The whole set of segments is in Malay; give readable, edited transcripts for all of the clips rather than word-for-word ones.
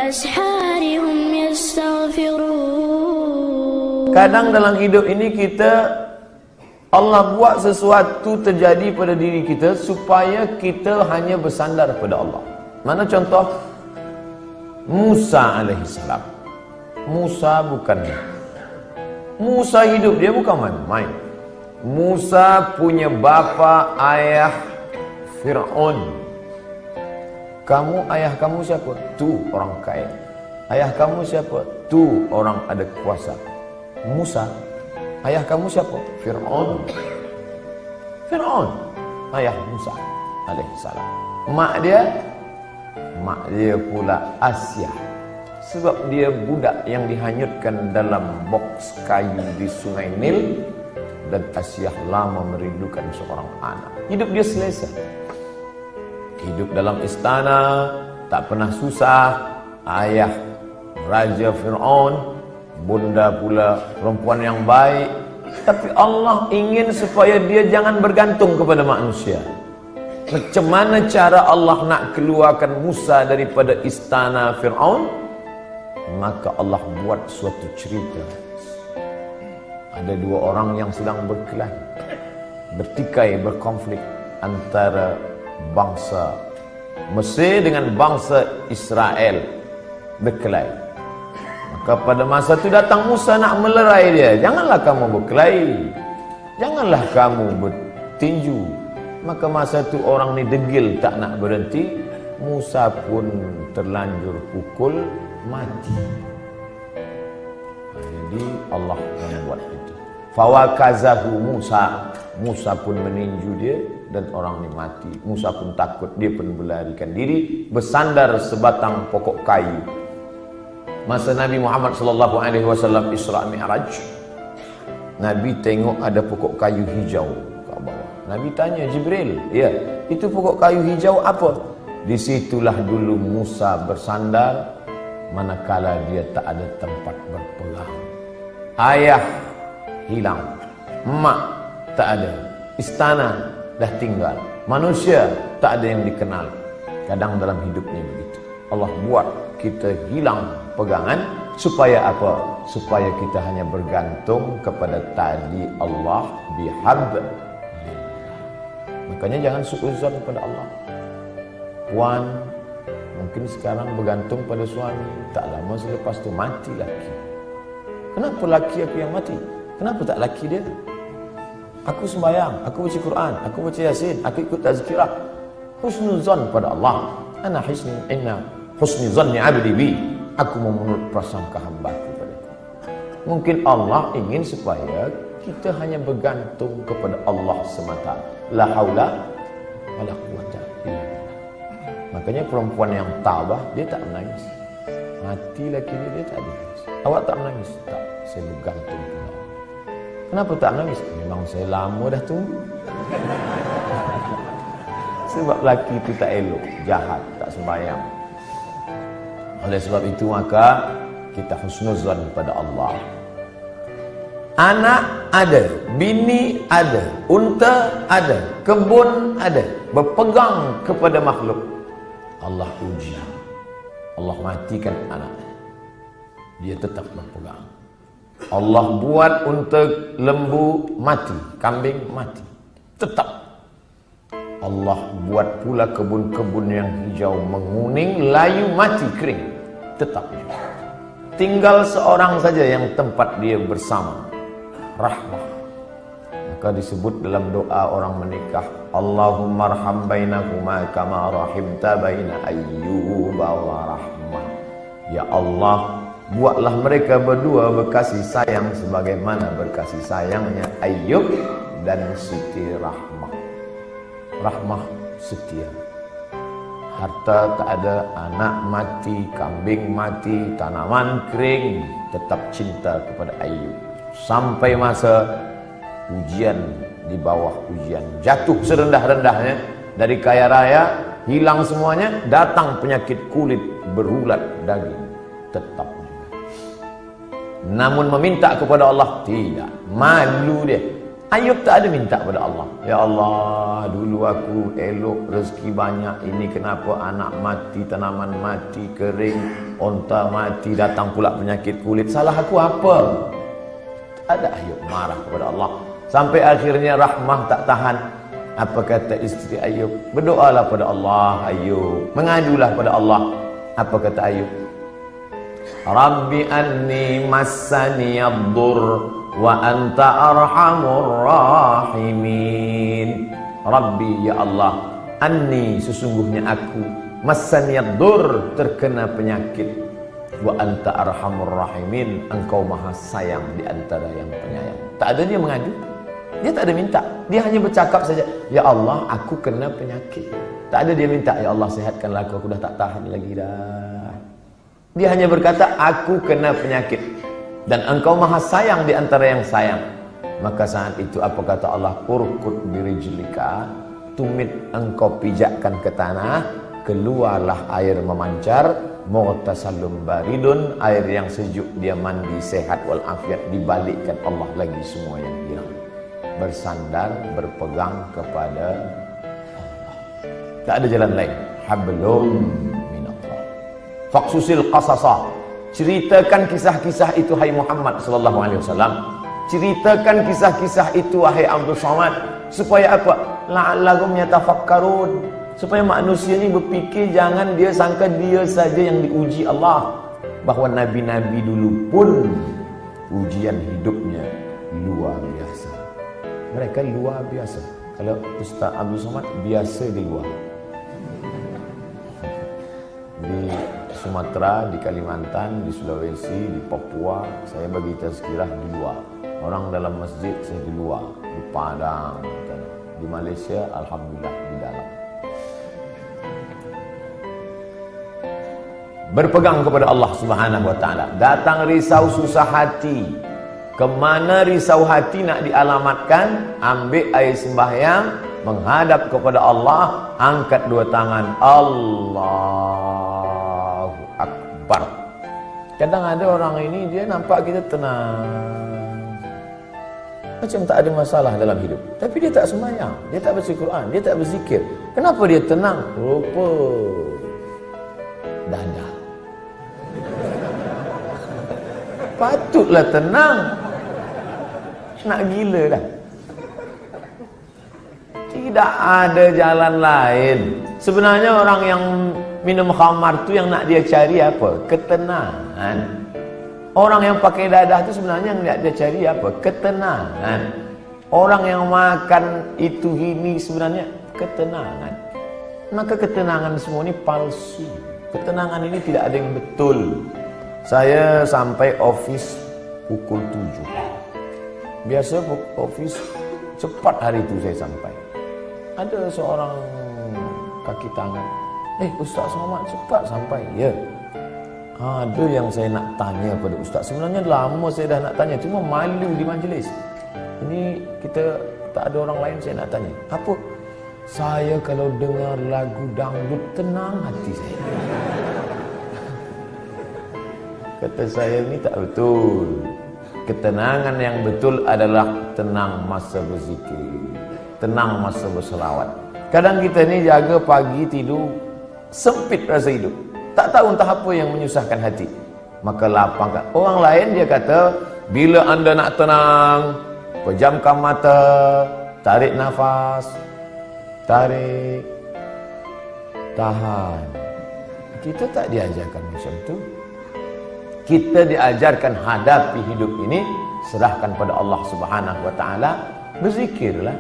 وبالأسحار هم يستغفرون. Kadang dalam hidup ini Allah buat sesuatu terjadi pada diri kita supaya kita hanya bersandar pada Allah. Mana contoh? Musa alaihissalam. Musa hidup dia bukan main-main. Musa punya bapa ayah Fir'aun. Ayah kamu siapa? Tu orang kaya. Ayah kamu siapa? Tu orang ada kuasa. Musa, ayah kamu siapa? Fir'aun. Ayah Musa alaihissalam. Mak dia pula Asia. Sebab dia budak yang dihanyutkan dalam boks kayu di Sungai Nil. Dan Asia lama merindukan seorang anak. Hidup dia selesa. Hidup dalam istana, tak pernah susah. Ayah Raja Fir'aun, bunda pula perempuan yang baik. Tapi Allah ingin supaya dia jangan bergantung kepada manusia. Macam mana cara Allah nak keluarkan Musa daripada istana Fir'aun? Maka Allah buat suatu cerita. Ada dua orang yang sedang berkelahi, bertikai, berkonflik antara bangsa Mesir dengan bangsa Israel, berkelahi. Maka pada masa itu datang Musa nak melerai dia. Janganlah kamu berkelahi, janganlah kamu bertinju. Maka masa itu orang ni degil tak nak berhenti. Musa pun terlanjur pukul, mati. Jadi Allah membuat itu. Fawakazahu Musa pun meninju dia dan orang ni mati. Musa pun takut, dia pun berlarikan diri, bersandar sebatang pokok kayu. Masa Nabi Muhammad SAW Isra Mi'raj, Nabi tengok ada pokok kayu hijau kat bawah. Nabi tanya Jibril, ya, itu pokok kayu hijau apa? Disitulah dulu Musa bersandar, manakala dia tak ada tempat berpegang. Ayah hilang, mak tak ada, istana dah tinggal, manusia tak ada yang dikenal. Kadang dalam hidup ni begitu. Allah buat kita hilang pegangan supaya apa? Supaya kita hanya bergantung kepada tali Allah bihablillah. Makanya jangan suuzon kepada Allah. Puan mungkin sekarang bergantung pada suami, tak lama selepas tu mati laki. Kenapa laki aku yang mati? Kenapa tak laki dia? Aku sembahyang, aku baca Quran, aku baca Yasin, aku ikut tazkirah. Husnuzan pada Allah. Inna husni zanni abdi bi. Aku menurut prasangka hamba-Ku padaku. Mungkin Allah ingin supaya kita hanya bergantung kepada Allah semata. La haula wala quwwata illa billah. Makanya perempuan yang tabah dia tak menangis. Mati laki dia tak menangis. Awak tak menangis? Tak, saya bergantung kepada Allah. Kenapa tak menangis? Memang saya lama dah tunggu. Sebab laki itu tak elok, jahat, tak sembahyang. Oleh sebab itu maka kita husnuzan pada Allah. Anak ada, bini ada, unta ada, kebun ada, berpegang kepada makhluk. Allah uji, Allah matikan anaknya, dia tetap berpegang. Allah buat unta, lembu mati, kambing mati, tetap. Allah buat pula kebun-kebun yang hijau menguning, layu mati, kering, tetap. Tinggal seorang saja yang tempat dia bersama, rahmah. Maka disebut dalam doa orang menikah, Allahumma arham bainahuma kama rahimta baina Ayyuba wa Rahmah. Ya Allah, buatlah mereka berdua berkasih sayang sebagaimana berkasih sayangnya Ayyub dan Siti Rahmah. Rahmah setia. Harta tak ada, anak mati, kambing mati, tanaman kering, tetap cinta kepada Ayyub. Sampai masa ujian, di bawah ujian, jatuh serendah-rendahnya dari kaya raya, hilang semuanya, datang penyakit kulit berulat daging, tetap juga. Namun meminta kepada Allah tidak, malu dia. Ayub tak ada minta pada Allah, ya Allah, dulu aku elok rezeki banyak, ini kenapa anak mati, tanaman mati, kering, onta mati, datang pula penyakit kulit, salah aku apa? Tak ada Ayub marah kepada Allah. Sampai akhirnya rahmah tak tahan. Apa kata isteri Ayub? Berdoalah pada Allah Ayub, mengadulah pada Allah. Apa kata Ayub? Rabbi anni massani ad-dur wa anta arhamur rahimin. Rabbi, ya Allah, anni, sesungguhnya aku, massani ad-dur, terkena penyakit, wa anta arhamur rahimin, engkau maha sayang di antara yang penyayang. Tak ada dia mengadu, dia tak ada minta, dia hanya bercakap saja, ya Allah, aku kena penyakit. Tak ada dia minta, ya Allah, sihatkanlah aku dah tak tahan lagi dah. Dia hanya berkata, aku kena penyakit dan engkau maha sayang di antara yang sayang. Maka saat itu apa kata Allah? Urkut birijlika, tumit engkau pijakkan ke tanah, keluarlah air memancar, mughtasalun baridun, air yang sejuk, dia mandi sehat walafiat, dibalikkan Allah lagi semua yang hilang. Bersandar, berpegang kepada Allah. Tak ada jalan lain. Hablum minallah. Faqsusil qasasa. Ceritakan kisah-kisah itu hai Muhammad sallallahu alaihi wasallam. Ceritakan kisah-kisah itu wahai Abdul Somad, supaya apa? La'allahum yatafakkarun. Supaya manusia ni berfikir, jangan dia sangka dia saja yang diuji Allah. Bahawa nabi-nabi dulu pun ujian hidupnya luar biasa. Mereka luar biasa. Kalau Ustaz Abdul Somad biasa di luar. Di Sumatera, di Kalimantan, di Sulawesi, di Papua, saya bagi tazkirah di luar. Orang dalam masjid, saya di luar. Di Padang, di Malaysia, alhamdulillah di dalam. Berpegang kepada Allah Subhanahu wa taala. Datang risau susah hati. Kemana risau hati nak dialamatkan? Ambil air sembahyang, menghadap kepada Allah, angkat dua tangan, Allahu Akbar. Kadang ada orang ini, dia nampak kita tenang, macam tak ada masalah dalam hidup, tapi dia tak sembahyang, dia tak baca Quran, dia tak berzikir. Kenapa dia tenang? Rupa dada. Patutlah tenang. Nak gila dah. Tidak ada jalan lain. Sebenarnya orang yang minum khamar tu yang nak dia cari apa? Ketenangan. Orang yang pakai dadah tu sebenarnya yang nak dia cari apa? Ketenangan. Orang yang makan itu ini sebenarnya ketenangan. Maka ketenangan semua ini palsu. Ketenangan ini tidak ada yang betul. Saya sampai office pukul 7. Biasa office cepat hari itu saya sampai. Ada seorang kaki tangan, Ustaz Somad cepat sampai. Ya, ada yang saya nak tanya pada Ustaz. Sebenarnya lama saya dah nak tanya, cuma malu di majlis. Ini kita tak ada orang lain, saya nak tanya. Apa? Saya kalau dengar lagu dangdut tenang hati saya. Kata saya, ini tak betul. Ketenangan yang betul adalah tenang masa berzikir, tenang masa berselawat. Kadang kita ni jaga pagi tidur, sempit rasa hidup, tak tahu entah apa yang menyusahkan hati, maka lapangkan. Orang lain dia kata, bila anda nak tenang, pejamkan mata, tarik nafas, tarik, tahan. Kita tak diajarkan macam tu. Kita diajarkan hadapi hidup ini, serahkan pada Allah Subhanahu wa taala, berzikirlah.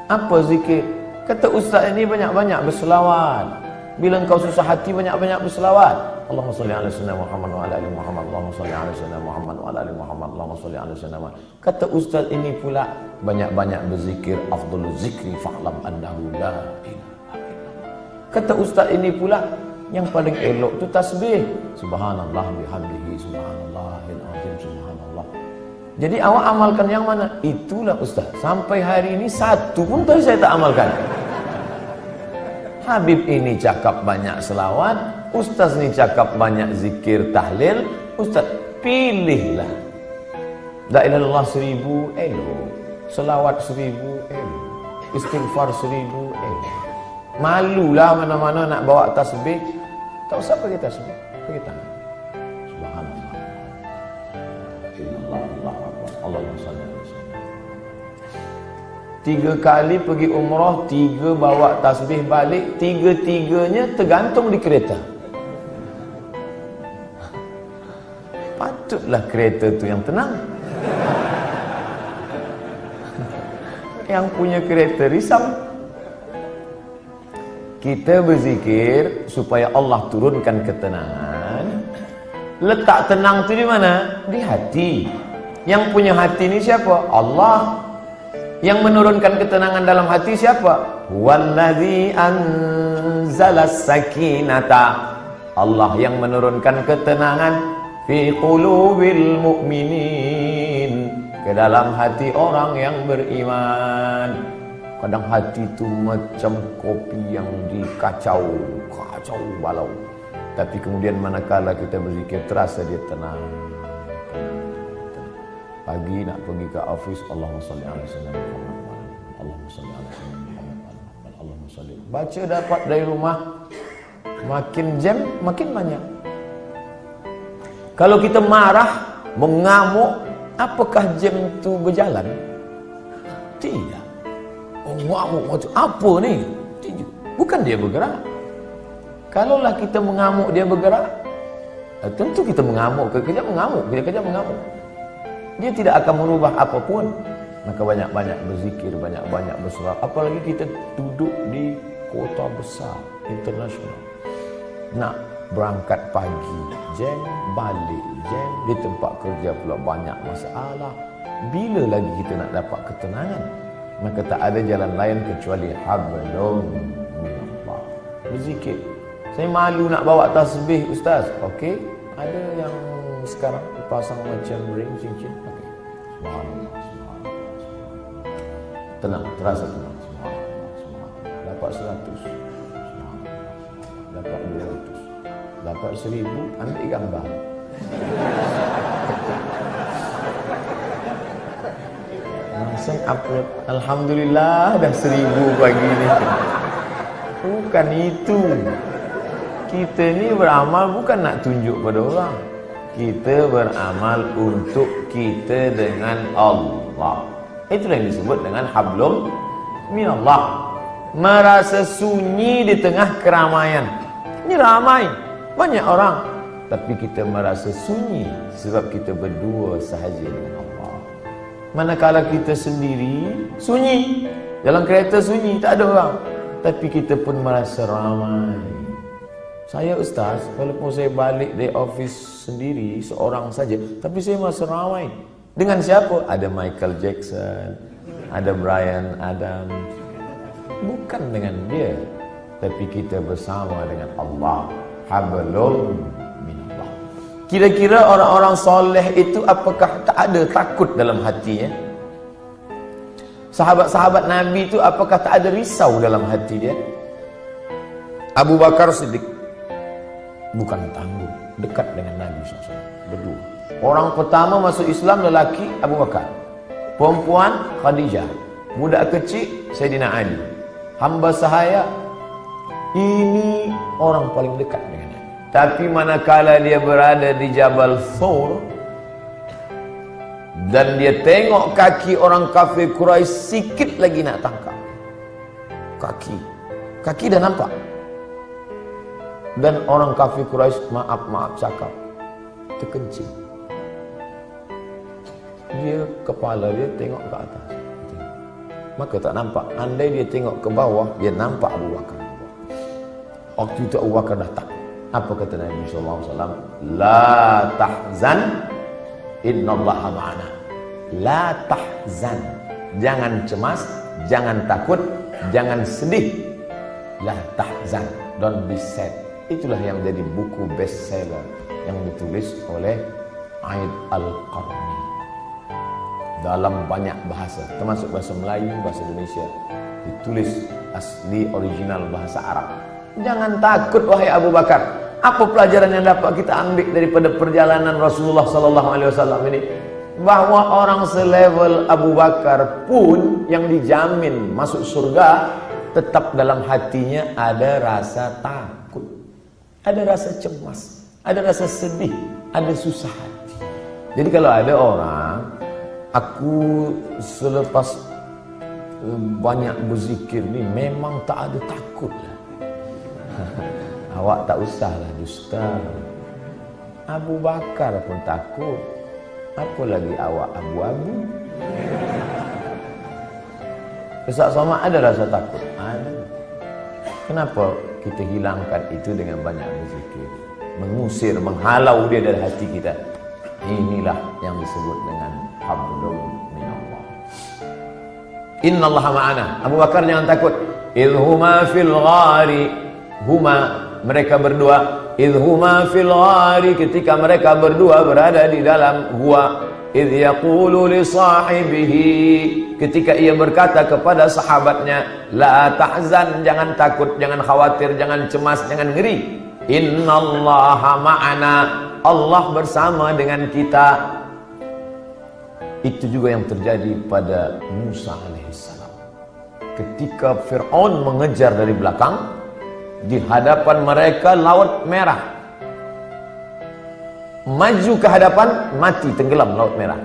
Apa zikir? Kata ustaz ini banyak-banyak berselawat. Bila engkau susah hati, banyak-banyak berselawat. Allahumma salli ala sayyidina Muhammad wa ala ali Muhammad. Allahumma salli ala sayyidina Muhammad wa ala ali Muhammad. Allahumma salli ala sayyidina Muhammad. Kata ustaz ini pula, banyak-banyak berzikir. Afdhalul zikri fa'lam annahu la ilaha illallah. Kata ustaz ini pula, yang paling elok tu tasbih. Subhanallah bihamdihi, subhanallahil azim, subhanallah. Jadi awak amalkan yang mana? Itulah ustaz. Sampai hari ini satu pun tadi saya tak amalkan. Habib ini cakap banyak selawat, ustaz ni cakap banyak zikir tahlil. Ustaz, pilihlah. La ilaha illallah 1000 elok, selawat 1000 istighfar 1000 Malulah mana-mana nak bawa tasbih. Tak usah pergi tasbih, pergi tangan. Subhanallah. Allahumma salli alaihi wasallam. 3 kali pergi umrah, 3 bawa tasbih balik, 3-3-nya tergantung di kereta. Patutlah kereta tu yang tenang. Yang punya kereta risau. Kita berzikir supaya Allah turunkan ketenangan. Letak tenang tu di mana? Di hati. Yang punya hati ni siapa? Allah. Yang menurunkan ketenangan dalam hati siapa? Wallazi anzalas sakinata. Allah yang menurunkan ketenangan fi qulubil mu'minin, ke dalam hati orang yang beriman. Kadang hati itu macam kopi yang dikacau, kacau balau. Tapi kemudian manakala kita berzikir, terasa dia tenang. Pagi nak pergi ke office, Allahumma salli ala sayyidina Muhammad, Allahumma salli ala sayyidina Muhammad, Allahumma salli. Baca dapat dari rumah, makin jam makin banyak. Kalau kita marah, mengamuk, apakah jam itu berjalan? Tidak. Mengamuk macam apa ni? Bukan dia bergerak. Kalaulah kita mengamuk dia bergerak, tentu kita mengamuk, kejap mengamuk, kejap mengamuk. Dia tidak akan merubah apapun. Maka banyak-banyak berzikir, banyak-banyak bersolat. Apalagi kita duduk di kota besar, internasional. Nak berangkat pagi, jam, balik jam, di tempat kerja pula banyak masalah. Bila lagi kita nak dapat ketenangan? Maka tak ada jalan lain kecuali hablum minallah. Berzikir. Saya malu nak bawa tasbih, ustaz. Okey, ada yang sekarang pasang macam ring cincin. Okey. Subhanallah, subhanallah. Tenang, terasa tenang. Subhanallah, subhanallah. Dapat 100. Subhanallah. Dapat 200. Dapat 1000, ambil gambar. Langsung upload. Alhamdulillah dah 1000 pagi ni. Bukan itu. Kita ni beramal bukan nak tunjuk pada orang. Kita beramal untuk kita dengan Allah. Itulah yang disebut dengan hablum minallah. Merasa sunyi di tengah keramaian. Ini ramai, banyak orang, tapi kita merasa sunyi sebab kita berdua sahaja dengan Allah. Manakala kita sendiri, sunyi. Dalam kereta sunyi, tak ada orang, tapi kita pun merasa ramai. Saya ustaz, walaupun saya balik dari office sendiri, seorang saja, tapi saya merasa ramai. Dengan siapa? Ada Michael Jackson, ada Bryan Adams. Bukan dengan dia, tapi kita bersama dengan Allah. Hablum minallah. Kira-kira orang-orang soleh itu apakah tak ada takut dalam hatinya? Sahabat-sahabat Nabi itu apakah tak ada risau dalam hati dia? Abu Bakar Siddiq bukan tangguh, dekat dengan Nabi SAW, berdua. Orang pertama masuk Islam lelaki Abu Bakar, perempuan Khadijah, budak kecil Sayyidina Ali. Hamba sahaya, ini orang paling dekat dengan Nabi. Tapi manakala dia berada di Jabal Thawr dan dia tengok kaki orang kafir Quraisy, sikit lagi nak tangkap kaki dah nampak. Dan orang kafir Quraisy maaf cakap, terkencing. Dia kepala dia tengok ke atas, maka tak nampak. Andai dia tengok ke bawah, dia nampak Abu Bakar. Waktu itu Abu Bakar datang. Apa kata Nabi SAW? La tahzan, innallaha ma'ana. La tahzan, jangan cemas, jangan takut, jangan sedih. La tahzan, don't be sad. Itulah yang jadi buku bestseller yang ditulis oleh Aid Al-Qarni dalam banyak bahasa, termasuk bahasa Melayu, bahasa Indonesia, ditulis asli original bahasa Arab. Jangan takut wahai Abu Bakar. Apa pelajaran yang dapat kita ambil daripada perjalanan Rasulullah sallallahu alaihi wasallam ini? bahwa orang selevel Abu Bakar pun yang dijamin masuk surga, tetap dalam hatinya ada rasa takut, ada rasa cemas, ada rasa sedih, ada susah hati. Jadi kalau ada orang, aku selepas banyak berzikir ni memang tak ada takut lah. Awak tak usahlah dusta. Abu Bakar pun takut, apa lagi awak abu-abu? Ustaz Somad ada rasa takut? Ada. Kenapa kita hilangkan itu dengan banyak berzikir? Mengusir, menghalau dia dari hati kita. Inilah yang disebut dengan hablum minallah. Innallaha ma'ana. Abu Bakar jangan takut. Idhuma fil ghari. Huma, mereka berdua. Idhuma fil ghari, ketika mereka berdua berada di dalam gua. Idh yaqulu li sahibihi, ketika ia berkata kepada sahabatnya, la tahzan, jangan takut, jangan khawatir, jangan cemas, jangan ngeri. Innallaha ma'ana, Allah bersama dengan kita. Itu juga yang terjadi pada Musa alaihissalam. Ketika Fir'aun mengejar dari belakang, di hadapan mereka laut merah. Maju ke hadapan, mati tenggelam laut merah.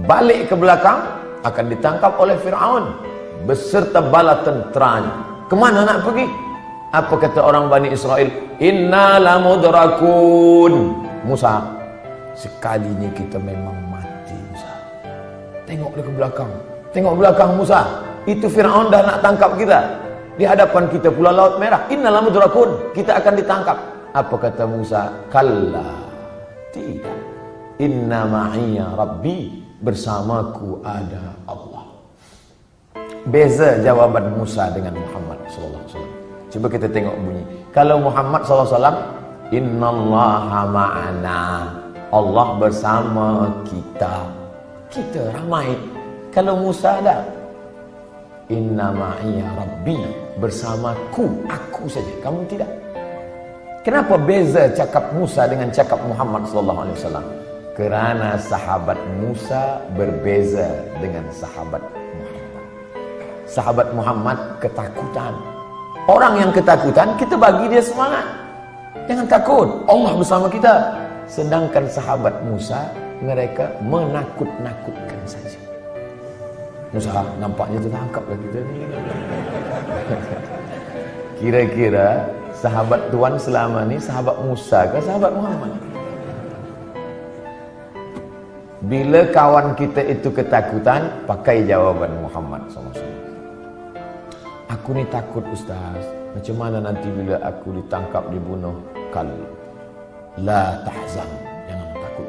Balik ke belakang, akan ditangkap oleh Fir'aun beserta bala tenteranya. Kemana nak pergi? Apa kata orang Bani Israel? Inna lamudrakun. Musa, sekali ini kita memang mati, Musa. Tengok dia ke belakang. Tengok belakang Musa. Itu Fir'aun dah nak tangkap kita. Di hadapan kita pula laut merah. Inna lamudrakun. Kita akan ditangkap. Apa kata Musa? Kalla. Tidak. Inna ma'iya Rabbi. Bersamaku ada Allah. Beza jawaban Musa dengan Muhammad SAW. Coba kita tengok bunyi. Kalau Muhammad SAW, Innallaha ma'ana. Allah bersama kita. Kita ramai. Kalau Musa ada, Inna ma'iya Rabbi. Bersamaku, aku saja, kamu tidak. Kenapa beza cakap Musa dengan cakap Muhammad SAW? Kerana sahabat Musa berbeza dengan sahabat Muhammad. Sahabat Muhammad ketakutan. Orang yang ketakutan, kita bagi dia semangat. Jangan takut, Allah bersama kita. Sedangkan sahabat Musa, mereka menakut-nakutkan saja. Musa, nampaknya tertangkaplah kita ni. Kira-kira sahabat Tuhan selama ni sahabat Musa ke sahabat Muhammad? Bila kawan kita itu ketakutan, pakai jawaban Muhammad SAW. Aku ni takut Ustaz. Macam mana nanti bila aku ditangkap, dibunuh? Kal la tahzan, jangan takut.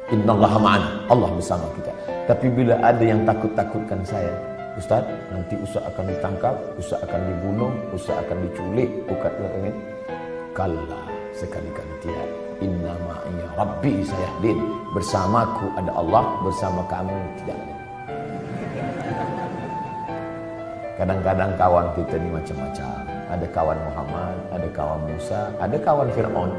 Innallaha ma'ana, Allah bersama kita. Tapi bila ada yang takut-takutkan saya, Ustaz, nanti Ustaz akan ditangkap, Ustaz akan dibunuh, Ustaz akan diculik, bukan ingin. Kalla, sekali-kali tidak. Inna ma'iya Rabbi sayahdin. Bersamaku ada Allah, bersama kamu tidak ada. Kadang-kadang kawan kita ni macam-macam. Ada kawan Muhammad, ada kawan Musa, ada kawan Fir'aun.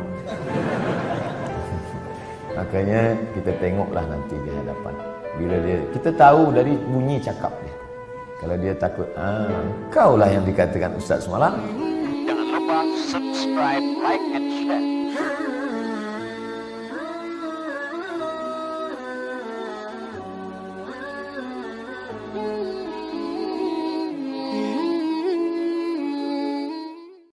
Makanya kita tengoklah nanti di hadapan. Bila dia, kita tahu dari bunyi cakap dia. Kalau dia takut, kau lah yang dikatakan Ustaz semalam. Jangan lupa subscribe, like, and share.